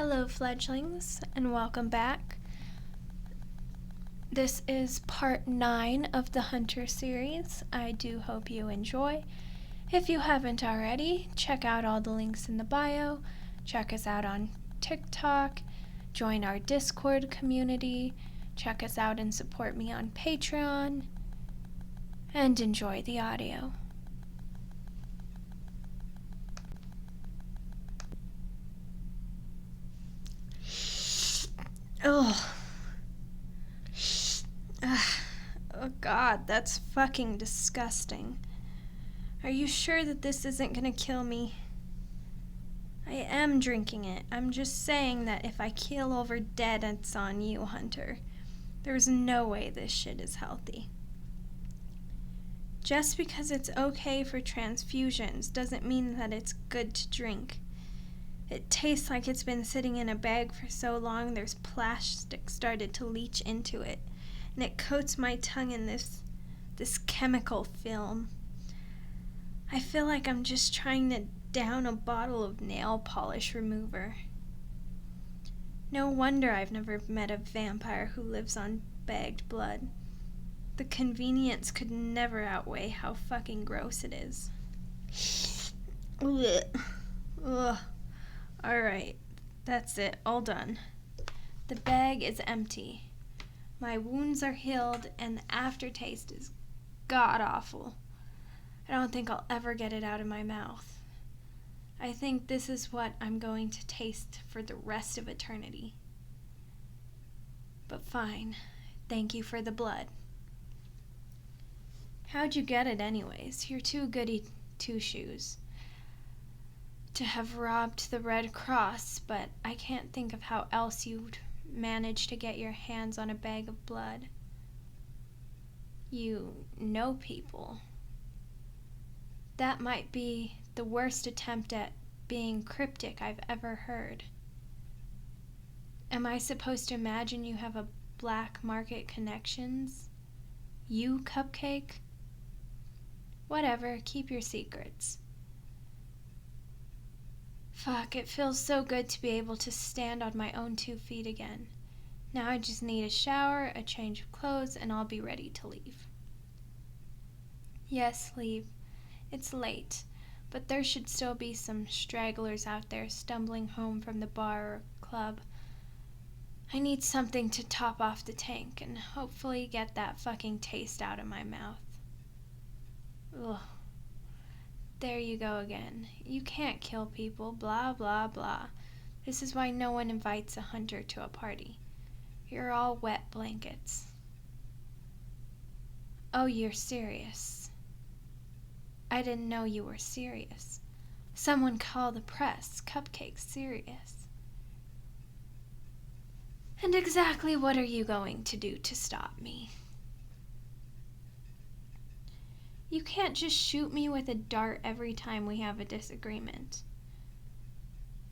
Hello, fledglings, and welcome back. This is part 9 of the Hunter series. I do hope you enjoy. If you haven't already, check out all the links in the bio. Check us out on TikTok. Join our Discord community. Check us out and support me on Patreon. And enjoy the audio. Oh. Oh God, that's fucking disgusting. Are you sure that this isn't gonna kill me? I am drinking it. I'm just saying that if I keel over dead, it's on you, Hunter. There's no way this shit is healthy. Just because it's okay for transfusions doesn't mean that it's good to drink. It tastes like it's been sitting in a bag for so long there's plastic started to leach into it, and it coats my tongue in this chemical film. I feel like I'm just trying to down a bottle of nail polish remover. No wonder I've never met a vampire who lives on bagged blood. The convenience could never outweigh how fucking gross it is. Ugh. Alright, that's it, all done. The bag is empty. My wounds are healed, and the aftertaste is god-awful. I don't think I'll ever get it out of my mouth. I think this is what I'm going to taste for the rest of eternity. But fine, thank you for the blood. How'd you get it anyways? You're too goody two-shoes to have robbed the Red Cross, but I can't think of how else you'd manage to get your hands on a bag of blood. You know people. That might be the worst attempt at being cryptic I've ever heard. Am I supposed to imagine you have a black market connections? You, Cupcake? Whatever, keep your secrets. Fuck, it feels so good to be able to stand on my own 2 feet again. Now I just need a shower, a change of clothes, and I'll be ready to leave. Yes, leave. It's late, but there should still be some stragglers out there stumbling home from the bar or club. I need something to top off the tank and hopefully get that fucking taste out of my mouth. Ugh. There you go again. You can't kill people, blah, blah, blah. This is why no one invites a hunter to a party. You're all wet blankets. Oh, you're serious. I didn't know you were serious. Someone call the press. Cupcake's serious. And exactly what are you going to do to stop me? You can't just shoot me with a dart every time we have a disagreement.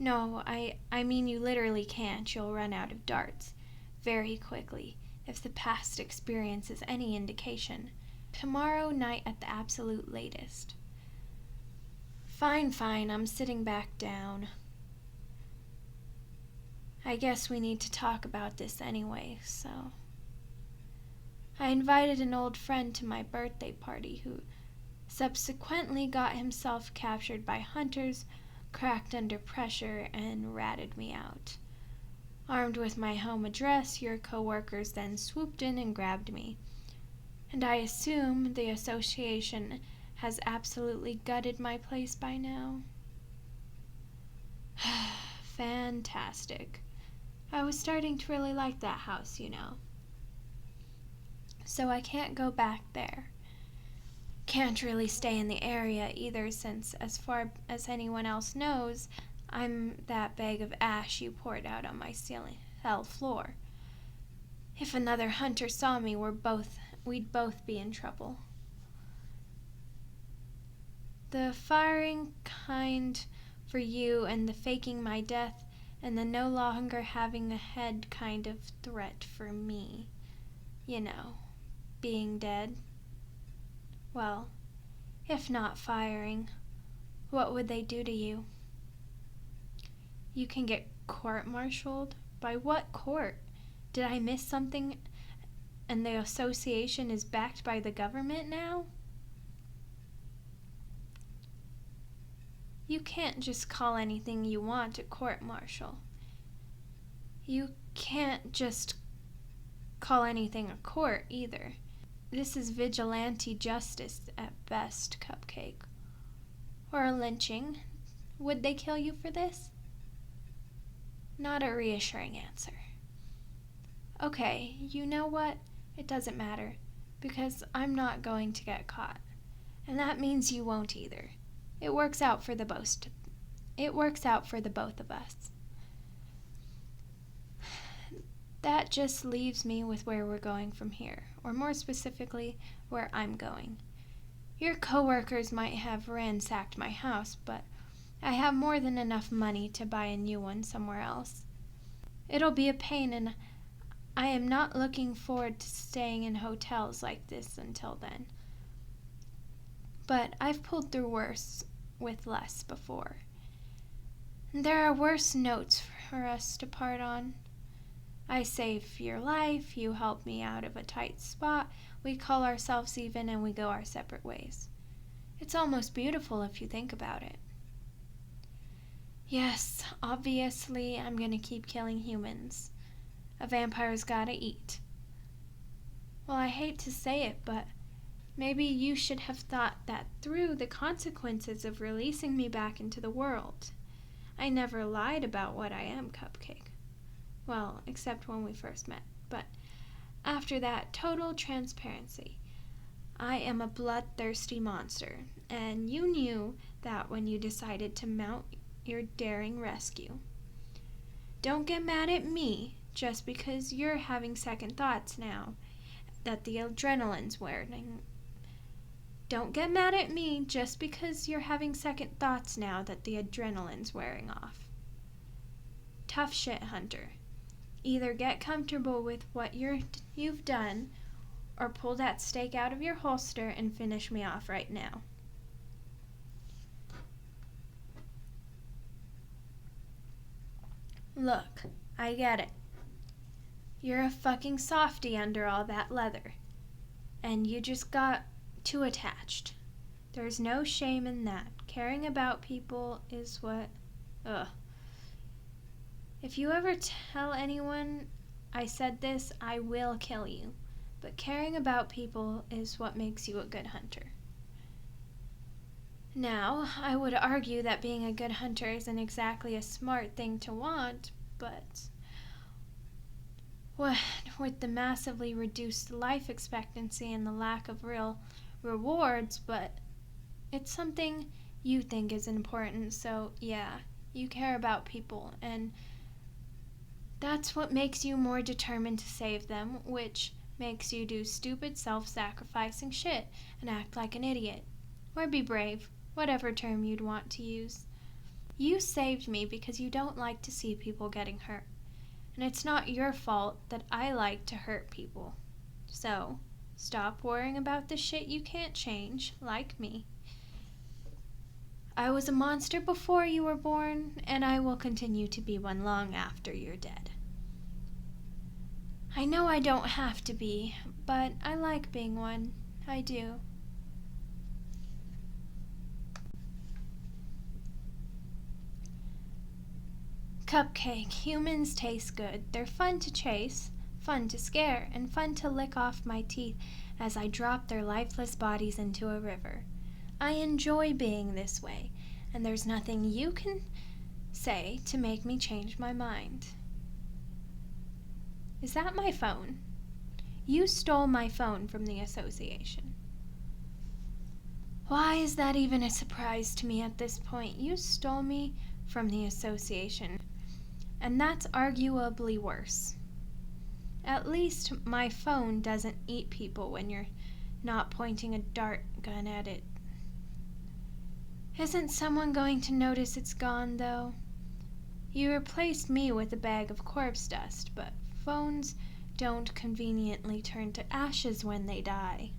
No, I mean you literally can't. You'll run out of darts very quickly if the past experience is any indication. Tomorrow night at the absolute latest. Fine, I'm sitting back down. I guess we need to talk about this anyway, so... I invited an old friend to my birthday party who subsequently got himself captured by hunters, cracked under pressure, and ratted me out. Armed with my home address, your co-workers then swooped in and grabbed me. And I assume the association has absolutely gutted my place by now. Fantastic. I was starting to really like that house, you know. So I can't go back there. Can't really stay in the area either, since as far as anyone else knows, I'm that bag of ash you poured out on my cell floor. If another hunter saw me, we'd both be in trouble. The firing kind for you and the faking my death and the no longer having a head kind of threat for me. You know, being dead. Well, if not firing, what would they do to you? You can get Court-martialed? By what court? Did I miss something and the association is backed by the government now? You can't just call anything you want a court-martial. You can't just call anything a court either. This is vigilante justice at best, Cupcake. Or a lynching. Would they kill you for this? Not a reassuring answer. Okay, you know what? It doesn't matter, because I'm not going to get caught. And that means you won't either. It works out for the both of us. That just leaves me with where we're going from here, or more specifically, where I'm going. Your coworkers might have ransacked my house, but I have more than enough money to buy a new one somewhere else. It'll be a pain, and I am not looking forward to staying in hotels like this until then. But I've pulled through worse with less before. And there are worse notes for us to part on. I save your life, you help me out of a tight spot, we call ourselves even, and we go our separate ways. It's almost beautiful if you think about it. Yes, obviously I'm gonna keep killing humans. A vampire's gotta eat. Well, I hate to say it, but maybe you should have thought that through the consequences of releasing me back into the world. I never lied about what I am, Cupcake. Well, except when we first met. But after that, total transparency. I am a bloodthirsty monster, and you knew that when you decided to mount your daring rescue. Don't get mad at me just because you're having second thoughts now that the adrenaline's wearing. Don't get mad at me just because you're having second thoughts now that the adrenaline's wearing off. Tough shit, Hunter. Either get comfortable with what you've done, or pull that stake out of your holster and finish me off right now. Look, I get it. You're a fucking softie under all that leather. And you just got too attached. There's no shame in that. Caring about people is what... Ugh. If you ever tell anyone I said this, I will kill you. But caring about people is what makes you a good hunter. Now, I would argue that being a good hunter isn't exactly a smart thing to want, but with the massively reduced life expectancy and the lack of real rewards, but it's something you think is important, so yeah, you care about people, and that's what makes you more determined to save them, which makes you do stupid self-sacrificing shit and act like an idiot. Or be brave, whatever term you'd want to use. You saved me because you don't like to see people getting hurt. And it's not your fault that I like to hurt people. So, stop worrying about the shit you can't change, like me. I was a monster before you were born, and I will continue to be one long after you're dead. I know I don't have to be, but I like being one. I do. Cupcake, humans taste good. They're fun to chase, fun to scare, and fun to lick off my teeth as I drop their lifeless bodies into a river. I enjoy being this way, and there's nothing you can say to make me change my mind. Is that my phone? You stole my phone from the association. Why is that even a surprise to me at this point? You stole me from the association, and that's arguably worse. At least my phone doesn't eat people when you're not pointing a dart gun at it. Isn't someone going to notice it's gone, though? You replaced me with a bag of corpse dust, but phones don't conveniently turn to ashes when they die.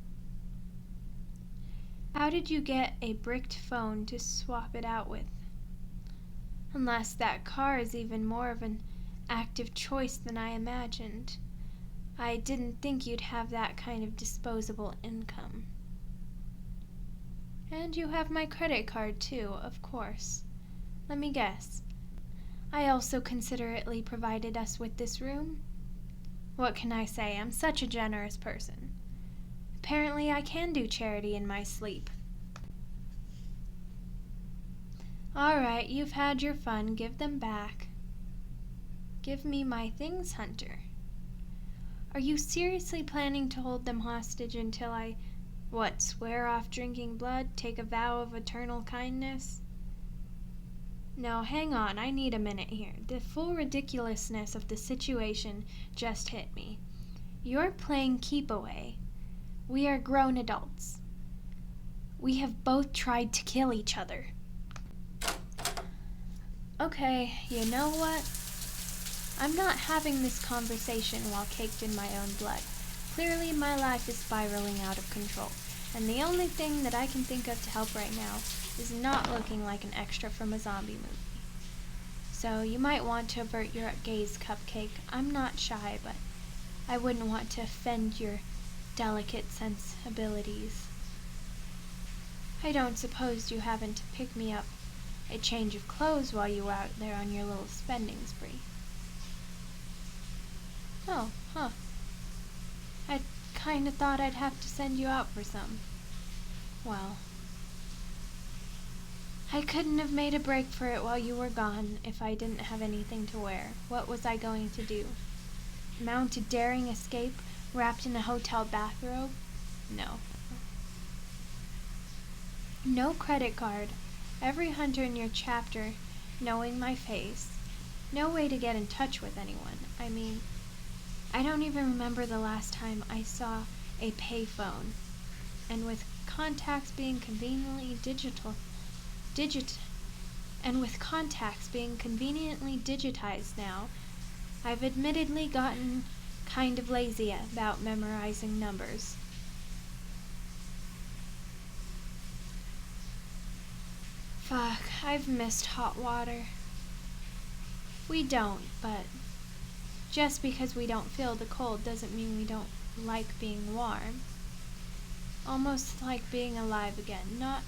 How did you get a bricked phone to swap it out with? Unless that car is even more of an active choice than I imagined. I didn't think you'd have that kind of disposable income. And you have my credit card too, of course. Let me guess. I also considerately provided us with this room? What can I say? I'm such a generous person. Apparently I can do charity in my sleep. All right, you've had your fun. Give them back. Give me my things, Hunter. Are you seriously planning to hold them hostage until I, swear off drinking blood, take a vow of eternal kindness? No, hang on, I need a minute here. The full ridiculousness of the situation just hit me. You're playing keep away. We are grown adults. We have both tried to kill each other. Okay, you know what? I'm not having this conversation while caked in my own blood. Clearly, my life is spiraling out of control, and the only thing that I can think of to help right now is not looking like an extra from a zombie movie. So you might want to avert your gaze, Cupcake. I'm not shy, but I wouldn't want to offend your delicate sensibilities. I don't suppose you happened to pick me up a change of clothes while you were out there on your little spending spree? Oh, huh. I kinda thought I'd have to send you out for some. Well, I couldn't have made a break for it while you were gone if I didn't have anything to wear. What was I going to do? Mount a daring escape wrapped in a hotel bathrobe? No. No credit card. Every hunter in your chapter knowing my face. No way to get in touch with anyone. I mean, I don't even remember the last time I saw a payphone. And with contacts being conveniently digitized now, I've admittedly gotten kind of lazy about memorizing numbers. Fuck, I've missed hot water. We don't, but just because we don't feel the cold doesn't mean we don't like being warm. Almost like being alive again. Not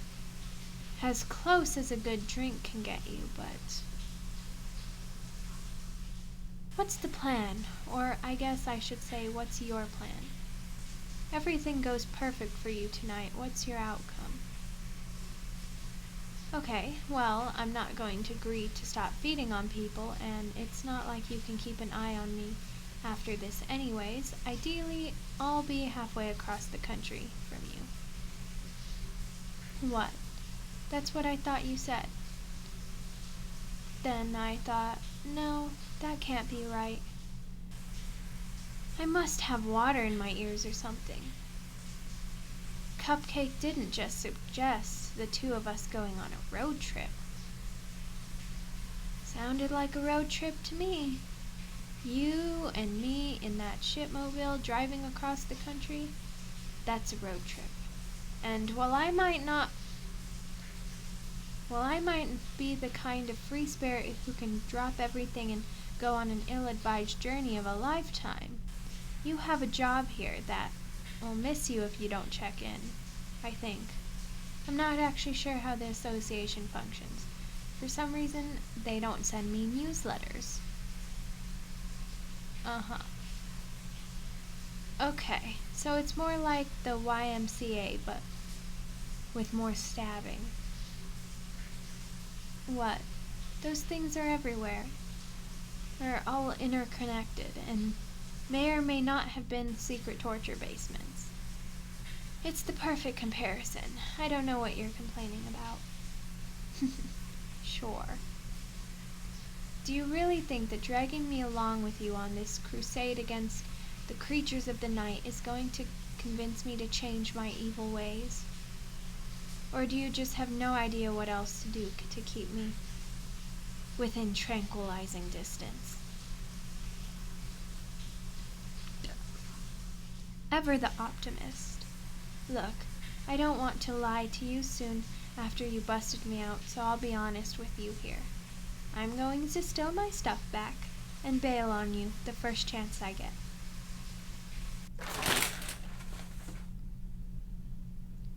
as close as a good drink can get you, but... What's the plan? Or I guess I should say, what's your plan? Everything goes perfect for you tonight. What's your outcome? Okay, well, I'm not going to agree to stop feeding on people, and it's not like you can keep an eye on me after this anyways. Ideally, I'll be halfway across the country from you. What? That's what I thought you said. Then I thought, no, that can't be right. I must have water in my ears or something. Cupcake didn't just suggest the two of us going on a road trip. Sounded like a road trip to me. You and me in that shipmobile driving across the country, that's a road trip. And while I might be the kind of free spirit who can drop everything and go on an ill-advised journey of a lifetime, you have a job here that will miss you if you don't check in, I think. I'm not actually sure how the association functions. For some reason, they don't send me newsletters. Uh-huh. Okay, so it's more like the YMCA, but with more stabbing. What? Those things are everywhere. They're all interconnected, and may or may not have been secret torture basements. It's the perfect comparison. I don't know what you're complaining about. Sure. Do you really think that dragging me along with you on this crusade against the creatures of the night is going to convince me to change my evil ways? Or do you just have no idea what else to do to keep me within tranquilizing distance? Ever the optimist. Look, I don't want to lie to you soon after you busted me out, so I'll be honest with you here. I'm going to steal my stuff back and bail on you the first chance I get.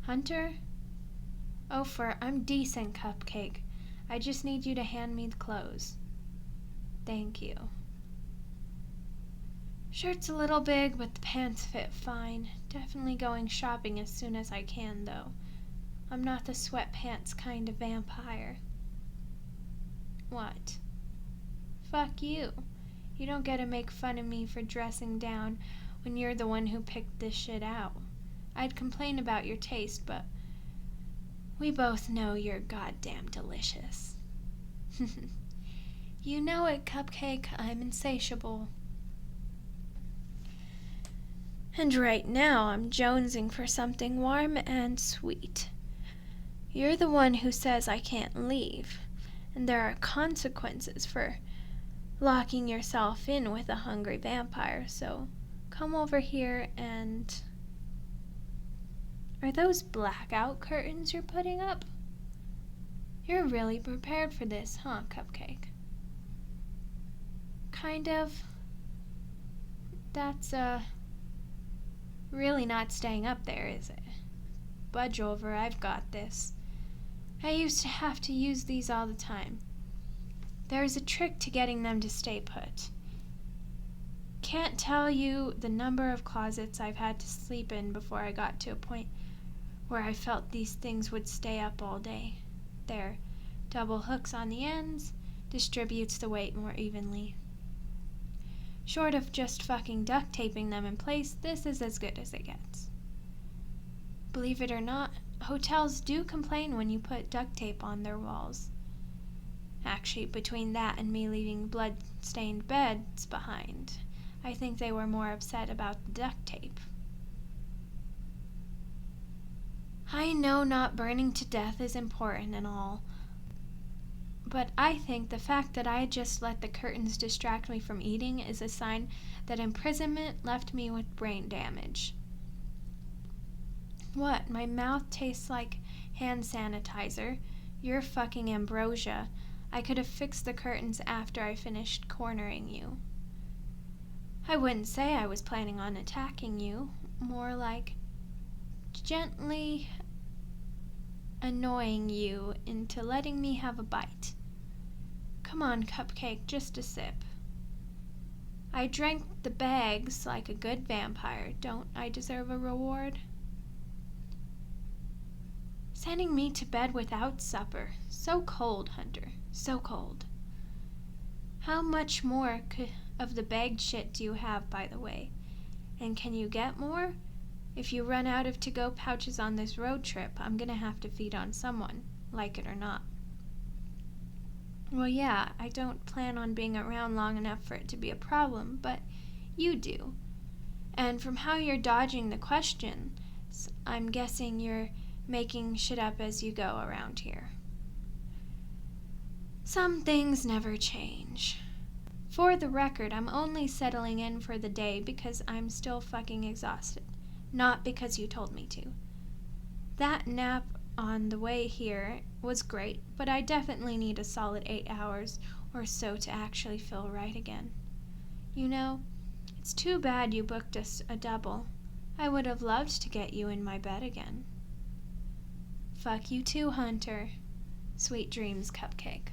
Hunter? I'm decent, Cupcake. I just need you to hand me the clothes. Thank you. Shirt's a little big, but the pants fit fine. Definitely going shopping as soon as I can, though. I'm not the sweatpants kind of vampire. What? Fuck you. You don't get to make fun of me for dressing down when you're the one who picked this shit out. I'd complain about your taste, but we both know you're goddamn delicious. You know it, Cupcake. I'm insatiable. And right now I'm jonesing for something warm and sweet. You're the one who says I can't leave, and there are consequences for locking yourself in with a hungry vampire, so come over here and... Are those blackout curtains you're putting up? You're really prepared for this, huh, Cupcake? Kind of. That's, really not staying up there, is it? Budge over, I've got this. I used to have to use these all the time. There's a trick to getting them to stay put. Can't tell you the number of closets I've had to sleep in before I got to a point where I felt these things would stay up all day. There, double hooks on the ends, distributes the weight more evenly. Short of just fucking duct taping them in place, this is as good as it gets. Believe it or not, hotels do complain when you put duct tape on their walls. Actually, between that and me leaving blood-stained beds behind, I think they were more upset about the duct tape. I know not burning to death is important and all, but I think the fact that I just let the curtains distract me from eating is a sign that imprisonment left me with brain damage. What, my mouth tastes like hand sanitizer? You're fucking ambrosia. I could have fixed the curtains after I finished cornering you. I wouldn't say I was planning on attacking you, more like gently annoying you into letting me have a bite. Come on, Cupcake, just a sip. I drank the bags like a good vampire. Don't I deserve a reward? Sending me to bed without supper. So cold, Hunter. So cold. How much more of the bagged shit do you have, by the way? And can you get more? If you run out of to-go pouches on this road trip, I'm gonna have to feed on someone, like it or not. Well, yeah, I don't plan on being around long enough for it to be a problem, but you do. And from how you're dodging the questions, I'm guessing you're making shit up as you go around here. Some things never change. For the record, I'm only settling in for the day because I'm still fucking exhausted, not because you told me to. That nap on the way here was great, but I definitely need a solid 8 hours or so to actually feel right again. You know, it's too bad you booked us a double. I would have loved to get you in my bed again. Fuck you too, Hunter. Sweet dreams, Cupcake.